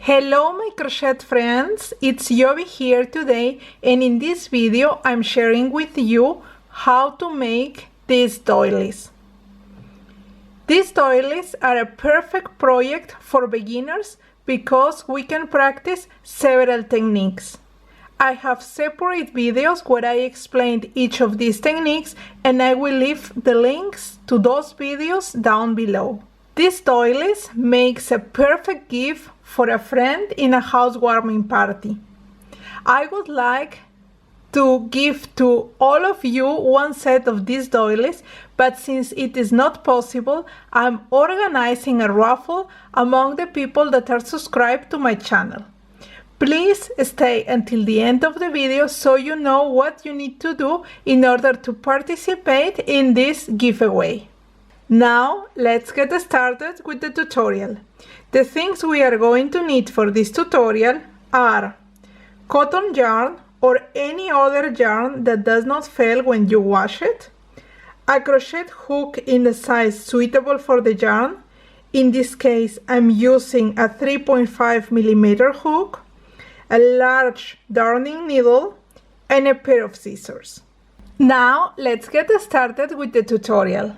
Hello my crochet friends, it's Yobi here today, and in this video I'm sharing with you how to make these doilies. These doilies are a perfect project for beginners because we can practice several techniques. I have separate videos where I explained each of these techniques, and I will leave the links to those videos down below. These doilies makes a perfect gift for a friend in a housewarming party. I would like to give to all of you one set of these doilies, but since it is not possible, I'm organizing a raffle among the people that are subscribed to my channel. Please stay until the end of the video so you know what you need to do in order to participate in this giveaway. Now let's get started with the tutorial. The things we are going to need for this tutorial are cotton yarn or any other yarn that does not fail when you wash it, a crochet hook in the size suitable for the yarn. In this case I'm using a 3.5mm hook, a large darning needle, and a pair of scissors. Now let's get started with the tutorial.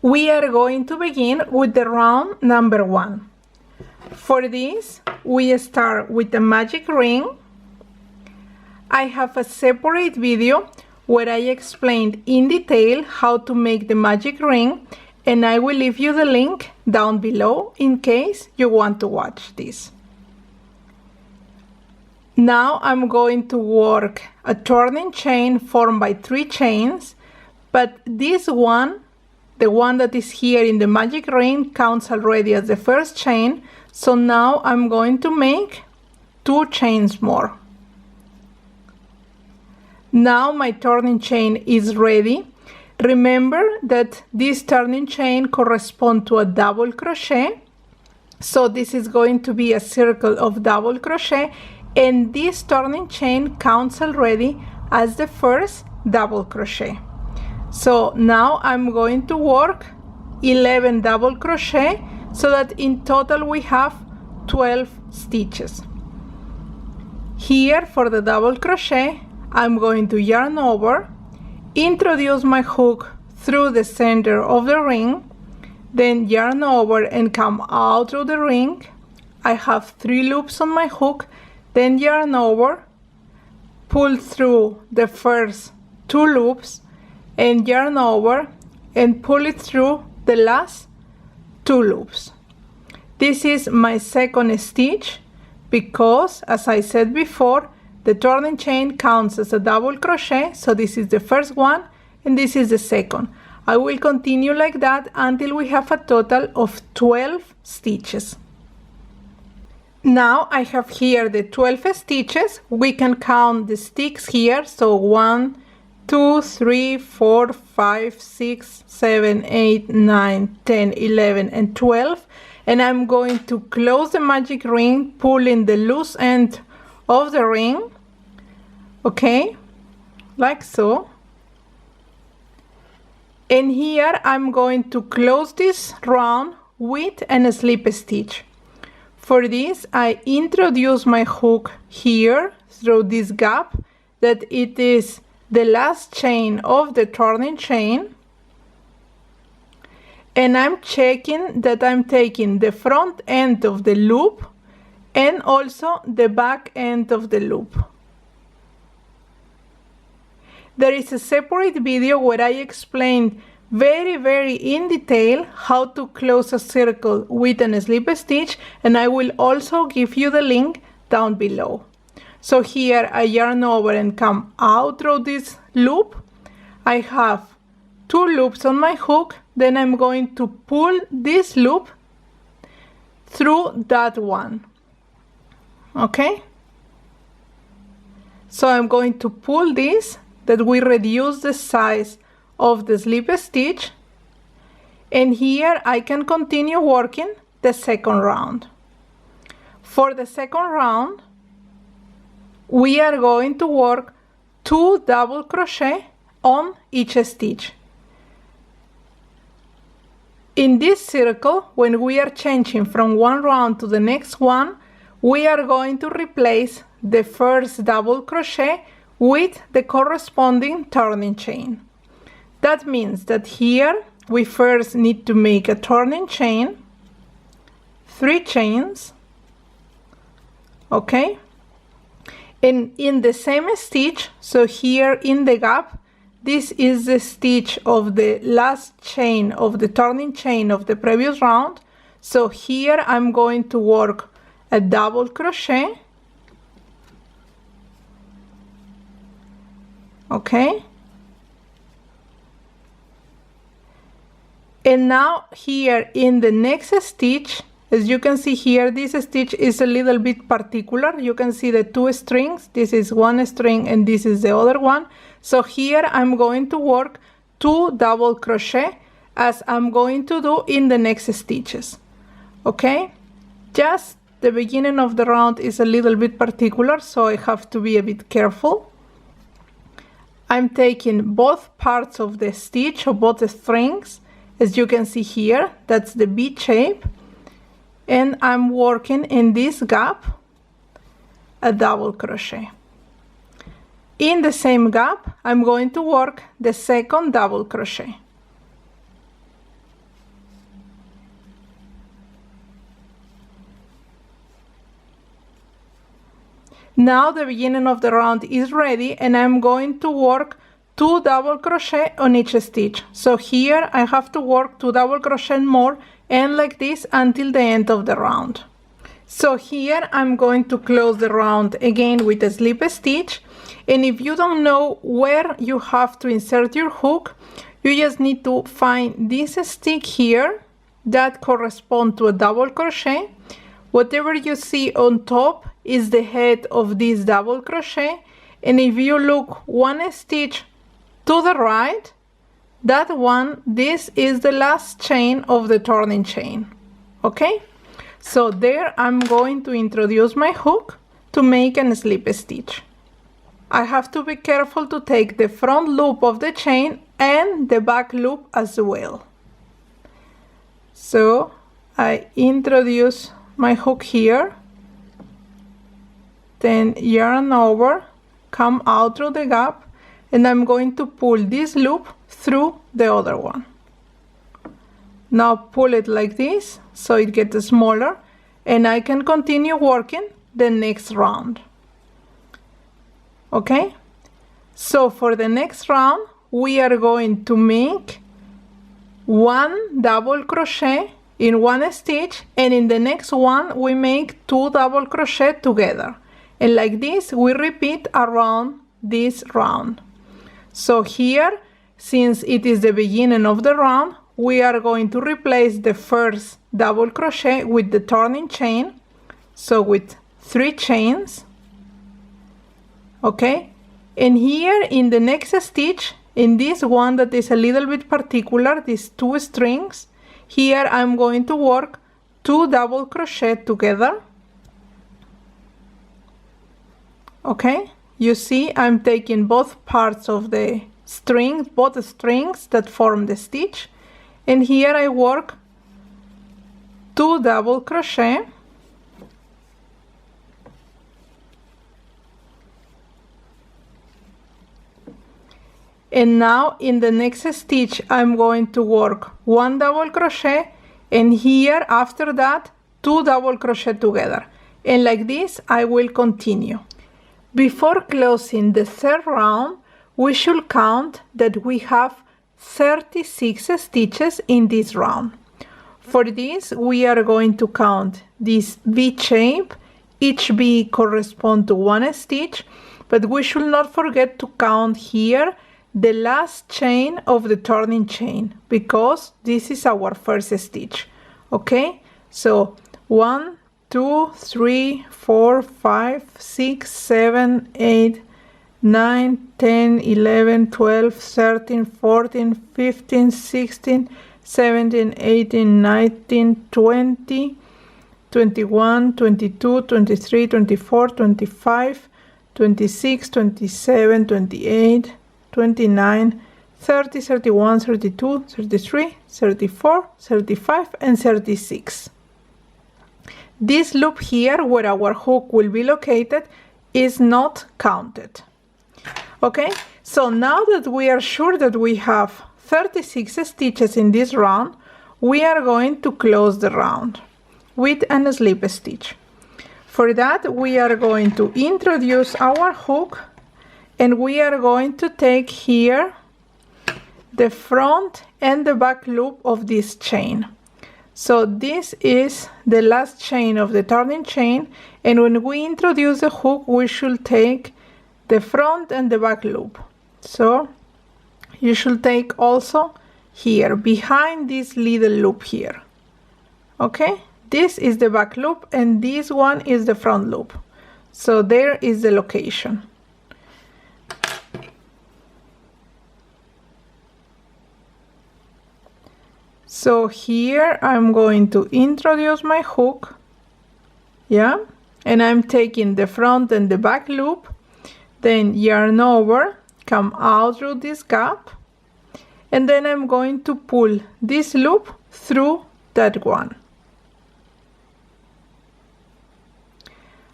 We are going to begin with the round number 1. For this, we start with the magic ring. I have a separate video where I explained in detail how to make the magic ring, and I will leave you the link down below in case you want to watch this. Now I'm going to work a turning chain formed by 3 chains, but this one, the one that is here in the magic ring, counts already as the first chain, so now I'm going to make 2 chains more. Now my turning chain is ready. Remember that this turning chain corresponds to a double crochet, so this is going to be a circle of double crochet, and this turning chain counts already as the first double crochet. So now I'm going to work 11 double crochet so that in total we have 12 stitches. Here for the double crochet I'm going to yarn over, introduce my hook through the center of the ring, then yarn over and come out through the ring. I have 3 loops on my hook, then yarn over, pull through the first 2 loops, and yarn over and pull it through the last 2 loops. This is my second stitch because, as I said before, the turning chain counts as a double crochet, so this is the first one and this is the second. I will continue like that until we have a total of 12 stitches. Now I have here the 12 stitches. We can count the sticks here, so 1, 2, 3, 4, 5, 6, 7, 8, 9, 10, 11, and 12. And I'm going to close the magic ring, pulling the loose end of the ring, okay, like so. And here I'm going to close this round with a slip stitch. For this I introduce my hook here through this gap that it is the last chain of the turning chain, and I'm checking that I'm taking the front end of the loop and also the back end of the loop. There is a separate video where I explained very in detail how to close a circle with a slip stitch, and I will also give you the link down below. So here I yarn over and come out through this loop. I have 2 loops on my hook, then I'm going to pull this loop through that one, okay? So I'm going to pull this, that we reduce the size of the slip stitch, and here I can continue working the second round. For the second round we are going to work 2 double crochet on each stitch. In this circle, when we are changing from one round to the next one, we are going to replace the first double crochet with the corresponding turning chain. That means that here we first need to make a turning chain, 3 chains, okay? And in the same stitch, so here in the gap, this is the stitch of the last chain of the turning chain of the previous round. So here I'm going to work a double crochet, okay? And now here in the next stitch, as you can see here, this stitch is a little bit particular. You can see the 2 strings. This is one string and this is the other one. So here I'm going to work 2 double crochet as I'm going to do in the next stitches. Okay? Just the beginning of the round is a little bit particular, so I have to be a bit careful. I'm taking both parts of the stitch or both the strings. As you can see here, that's the V shape. And I'm working in this gap a double crochet. In the same gap, I'm going to work the second double crochet. Now the beginning of the round is ready and I'm going to work 2 double crochet on each stitch. So here I have to work 2 double crochet more and like this until the end of the round. So here I'm going to close the round again with a slip stitch, and if you don't know where you have to insert your hook, you just need to find this stick here that corresponds to a double crochet. Whatever you see on top is the head of this double crochet, and if you look 1 stitch to the right, that one, this is the last chain of the turning chain. Okay, so there I'm going to introduce my hook to make a slip stitch. I have to be careful to take the front loop of the chain and the back loop as well. So I introduce my hook here, then yarn over, come out through the gap, and I'm going to pull this loop through the other one. Now pull it like this so it gets smaller, and I can continue working the next round. Okay, so for the next round we are going to make 1 double crochet in 1 stitch, and in the next one we make 2 double crochet together, and like this we repeat around this round. So here, since it is the beginning of the round, we are going to replace the first double crochet with the turning chain, so with 3 chains. Okay, and here in the next stitch, in this one that is a little bit particular, these 2 strings, here I'm going to work 2 double crochet together. Okay, you see I'm taking both parts of the strings, both strings that form the stitch, and here I work 2 double crochet, and now in the next stitch I'm going to work 1 double crochet, and here after that 2 double crochet together, and like this I will continue. Before closing the third round, we should count that we have 36 stitches in this round. For this, we are going to count this V shape. Each V corresponds to 1 stitch, but we should not forget to count here the last chain of the turning chain, because this is our first stitch. Okay, so 1, 2, 3, 4, 5, 6, 7, 8, 9, 10, 11, 12, 13, 14, 15, 16, 17, 18, 19, 20, 21, 22, 23, 24, 25, 26, 27, 28, 29, 30, 31, 32, 33, 34, 35, and 36. this loop here where our hook will be located is not counted. Okay, so now that we are sure that we have 36 stitches in this round, we are going to close the round with a slip stitch. For that, we are going to introduce our hook, and we are going to take here the front and the back loop of this chain. So this is the last chain of the turning chain, and when we introduce the hook, we should take the front and the back loop. So you should take also here behind this little loop here. Okay, this is the back loop and this one is the front loop. So there is the location. So here I'm going to introduce my hook, yeah, and I'm taking the front and the back loop, then yarn over, come out through this gap, and then I'm going to pull this loop through that one.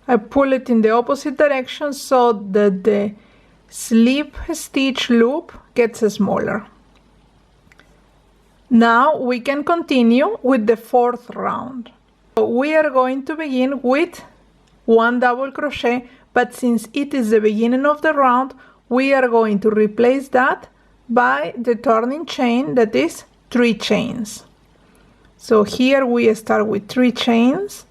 I pull it in the opposite direction so that the slip stitch loop gets smaller. Now we can continue with the fourth round. So we are going to begin with 1 double crochet, but since it is the beginning of the round, we are going to replace that by the turning chain, that is 3 chains. So here we start with 3 chains.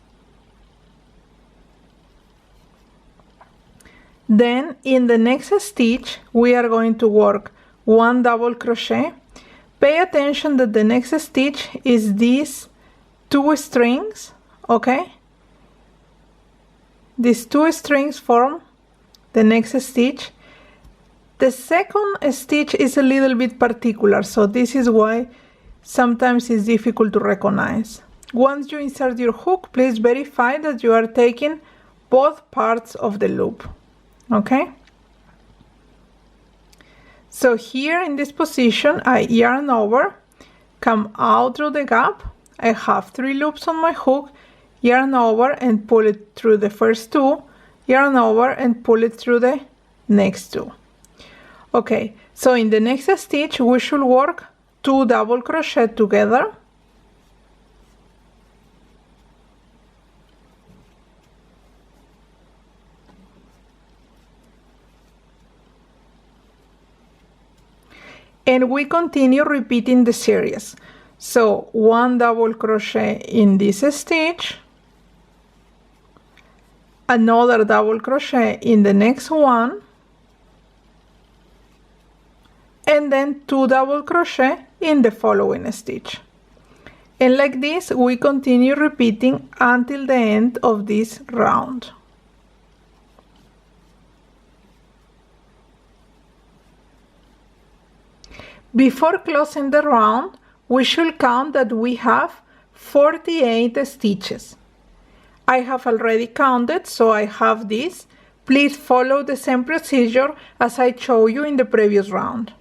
Then in the next stitch we are going to work 1 double crochet. Pay attention that the next stitch is these 2 strings, okay? These 2 strings form the next stitch. The second stitch is a little bit particular, so this is why sometimes it's difficult to recognize. Once you insert your hook, please verify that you are taking both parts of the loop, okay? So here in this position, I yarn over, come out through the gap. I have 3 loops on my hook, yarn over and pull it through the first 2, yarn over and pull it through the next 2. Okay, so in the next stitch we should work 2 double crochet together. And we continue repeating the series. So 1 double crochet in this stitch, another double crochet in the next one, and then 2 double crochet in the following stitch. And like this we continue repeating until the end of this round. Before closing the round, we should count that we have 48 stitches. I have already counted, so I have this. Please follow the same procedure as I showed you in the previous round.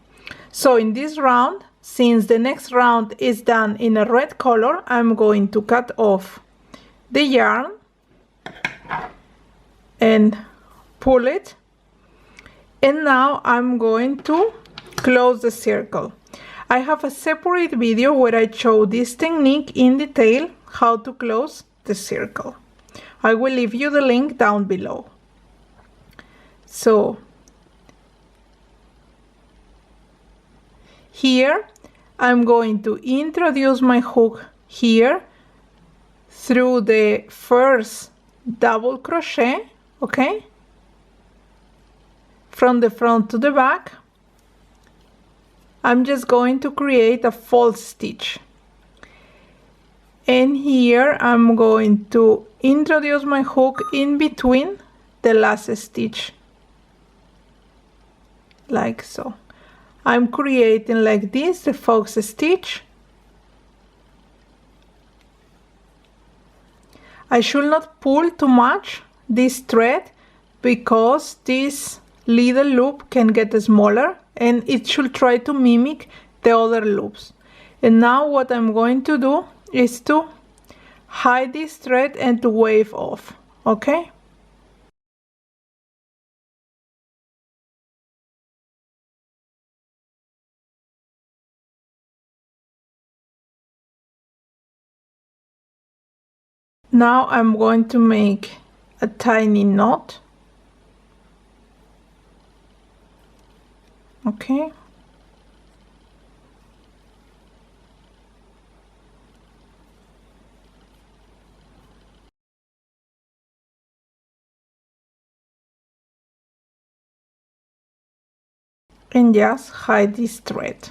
So in this round, since the next round is done in a red color, I'm going to cut off the yarn and pull it. And now I'm going to close the circle. I have a separate video where I show this technique in detail, how to close the circle. I will leave you the link down below. So here I'm going to introduce my hook here through the first double crochet, okay, from the front to the back. I'm just going to create a false stitch, and here I'm going to introduce my hook in between the last stitch, like so. I'm creating like this the false stitch. I should not pull too much this thread because this little loop can get smaller and it should try to mimic the other loops. And now what I'm going to do is to hide this thread and to wave off, okay? Now I'm going to make a tiny knot, okay? And just hide this thread.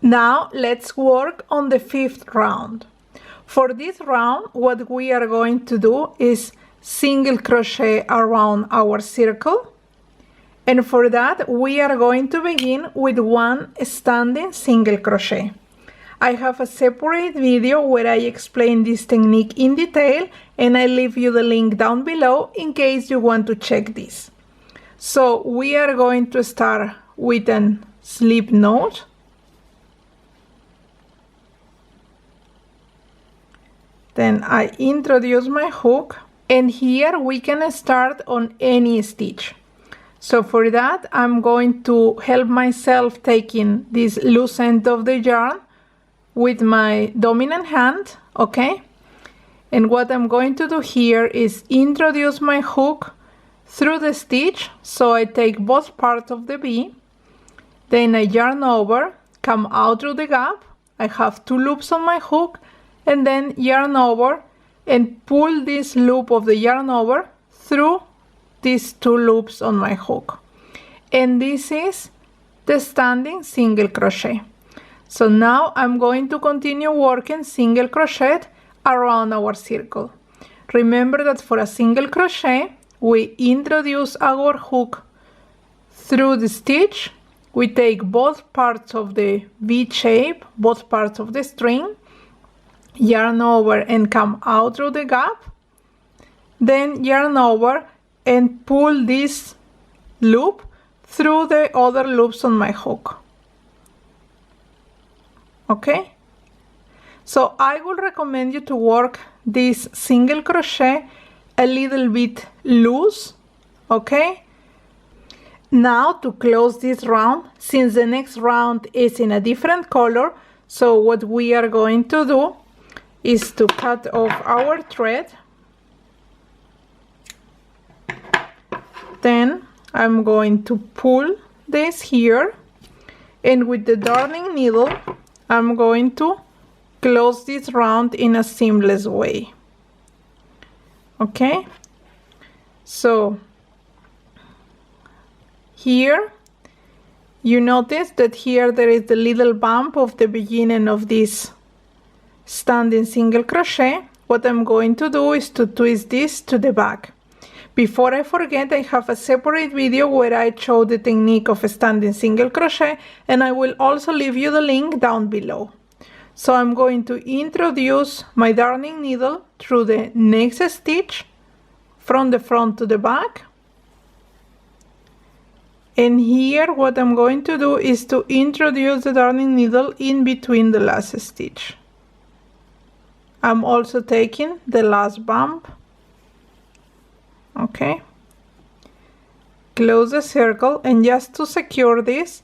Now let's work on the 5th round. For this round, what we are going to do is single crochet around our circle, and for that we are going to begin with one standing single crochet. I have a separate video where I explain this technique in detail, and I leave you the link down below in case you want to check this. So we are going to start with a slip knot. Then I introduce my hook, and here we can start on any stitch. So for that I'm going to help myself taking this loose end of the yarn with my dominant hand, okay? And what I'm going to do here is introduce my hook through the stitch, so I take both parts of the V, then I yarn over, come out through the gap, I have 2 loops on my hook, and then yarn over and pull this loop of the yarn over through these 2 loops on my hook. And this is the standing single crochet. So now I'm going to continue working single crochet around our circle. Remember that for a single crochet we introduce our hook through the stitch, we take both parts of the V shape, both parts of the string, yarn over and come out through the gap, then yarn over and pull this loop through the other loops on my hook, okay? So I would recommend you to work this single crochet a little bit loose, okay? Now to close this round, since the next round is in a different color, so what we are going to do is to cut off our thread. Then I'm going to pull this here, and with the darning needle I'm going to close this round in a seamless way, okay? So here you notice that here there is the little bump of the beginning of this standing single crochet. What I'm going to do is to twist this to the back. Before I forget, I have a separate video where I show the technique of a standing single crochet, and I will also leave you the link down below. So I'm going to introduce my darning needle through the next stitch from the front to the back, and here what I'm going to do is to introduce the darning needle in between the last stitch. I'm also taking the last bump, okay? Close the circle, and just to secure this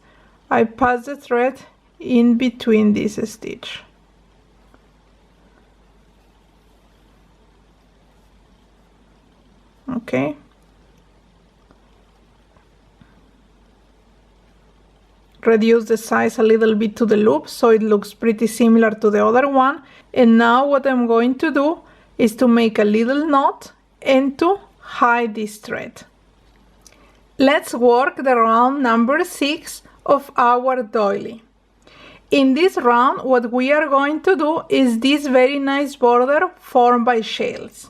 I pass the thread in between this stitch, okay? Reduce the size a little bit to the loop so it looks pretty similar to the other one. And now what I'm going to do is to make a little knot and to hide this thread. Let's work the round number 6 of our doily. In this round what we are going to do is this very nice border formed by shells.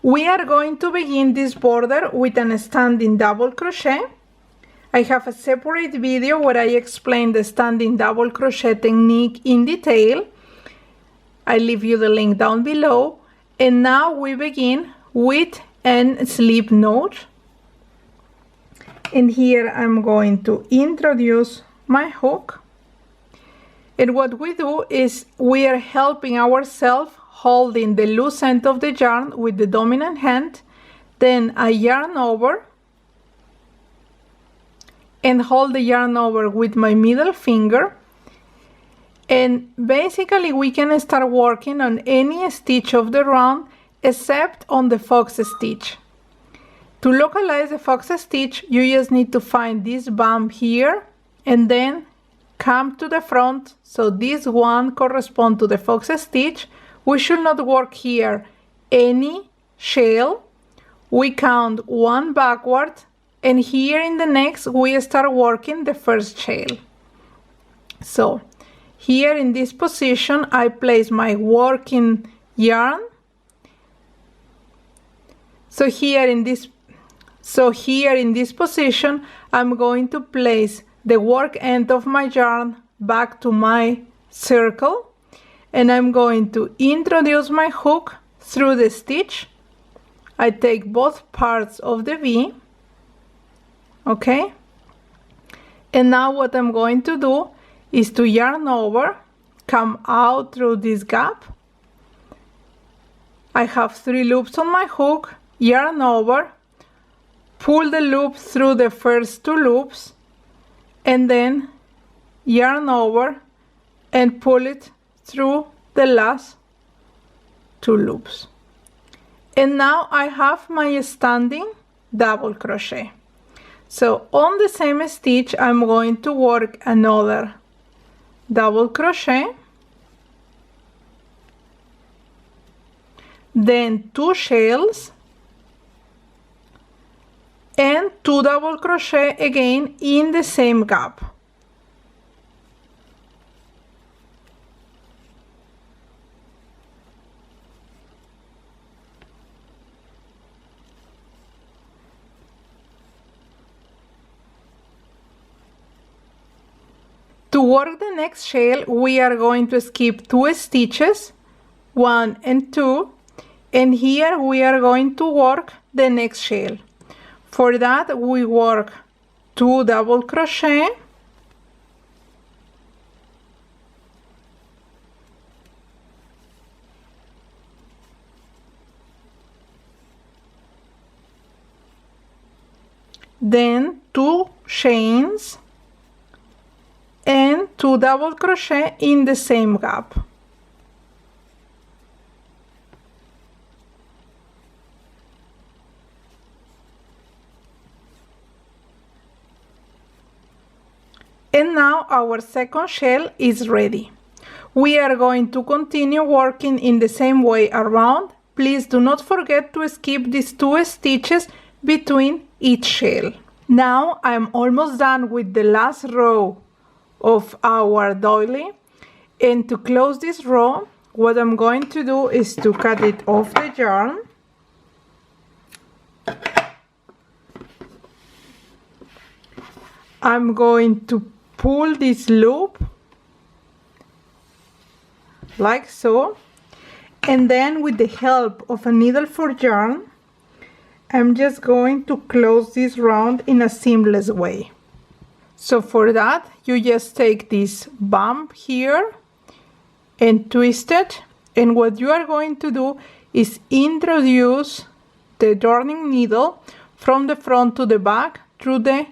We are going to begin this border with a standing double crochet. I have a separate video where I explain the standing double crochet technique in detail. I leave you the link down below. And now we begin with a slip knot. And here I'm going to introduce my hook. And what we do is we are helping ourselves holding the loose end of the yarn with the dominant hand, then I yarn over and hold the yarn over with my middle finger, and basically we can start working on any stitch of the round except on the fox stitch. To localize the fox stitch, you just need to find this bump here and then come to the front, so this one corresponds to the fox stitch. We should not work here any shell. We count one backward, and here in the next we start working the first shell. So here in this position I place my working yarn. So here in this position I'm going to place the work end of my yarn back to my circle, and I'm going to introduce my hook through the stitch. I take both parts of the V, okay, and now what I'm going to do is to yarn over, come out through this gap. I have 3 loops on my hook, yarn over, pull the loop through the first 2 loops, and then yarn over and pull it through the last 2 loops. And now I have my standing double crochet. So on the same stitch I'm going to work another double crochet, then 2 shells and 2 double crochet again in the same gap. To work the next shell, we are going to skip 2 stitches, 1 and 2, and here we are going to work the next shell. For that we work 2 double crochet, then 2 chains and 2 double crochet in the same gap. And now our second shell is ready. We are going to continue working in the same way around. Please do not forget to skip these 2 stitches between each shell. Now I'm almost done with the last row of our doily, and to close this row what I'm going to do is to cut it off the yarn. I'm going to pull this loop like so, and then with the help of a needle for yarn I'm just going to close this round in a seamless way. So for that you just take this bump here and twist it, and what you are going to do is introduce the darning needle from the front to the back through the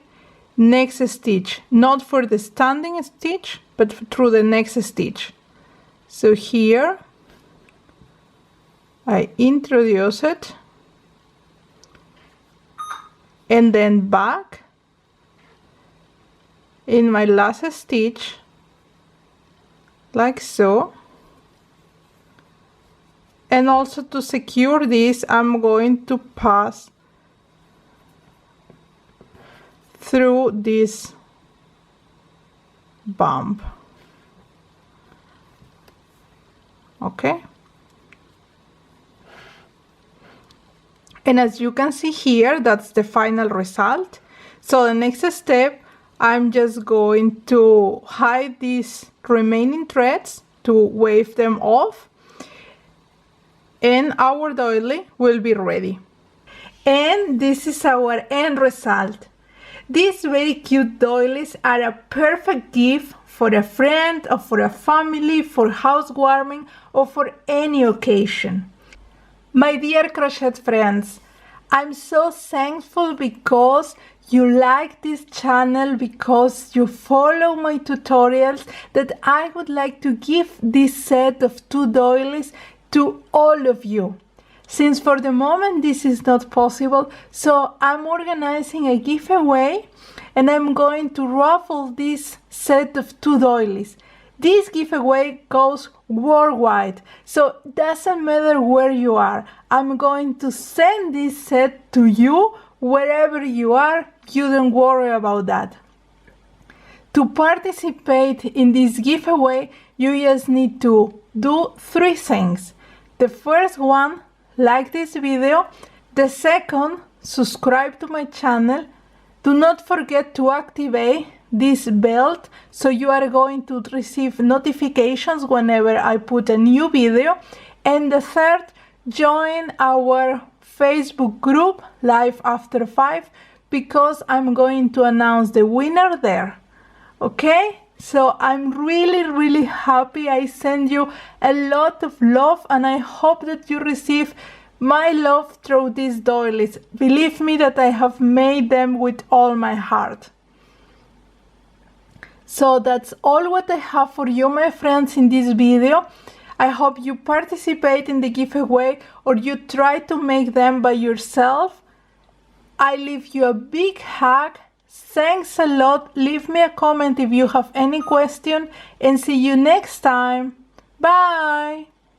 next stitch, not for the standing stitch but through the next stitch. So here I introduce it and then back in my last stitch like so, and also to secure this I'm going to pass through this bump. Okay, and as you can see here, that's the final result. So the next step, I'm just going to hide these remaining threads to wave them off, and our doily will be ready. And this is our end result. These very cute doilies are a perfect gift for a friend or for a family, for housewarming or for any occasion. My dear crochet friends, I'm so thankful because you like this channel, because you follow my tutorials, that I would like to give this set of 2 doilies to all of you. Since for the moment this is not possible, so I'm organizing a giveaway and I'm going to raffle this set of 2 doilies. This giveaway goes worldwide, so it doesn't matter where you are. I'm going to send this set to you wherever you are. You don't worry about that. To participate in this giveaway, you just need to do 3 things. The first one, like this video. The second, subscribe to my channel. Do not forget to activate this bell so you are going to receive notifications whenever I put a new video. And the third, join our Facebook group Life After 5, because I'm going to announce the winner there. Okay? So I'm really happy. I send you a lot of love and I hope that you receive my love through these doilies. Believe me that I have made them with all my heart. So that's all what I have for you, my friends, in this video. I hope you participate in the giveaway or you try to make them by yourself. I leave you a big hug. Thanks a lot. Leave me a comment if you have any question and see you next time. Bye.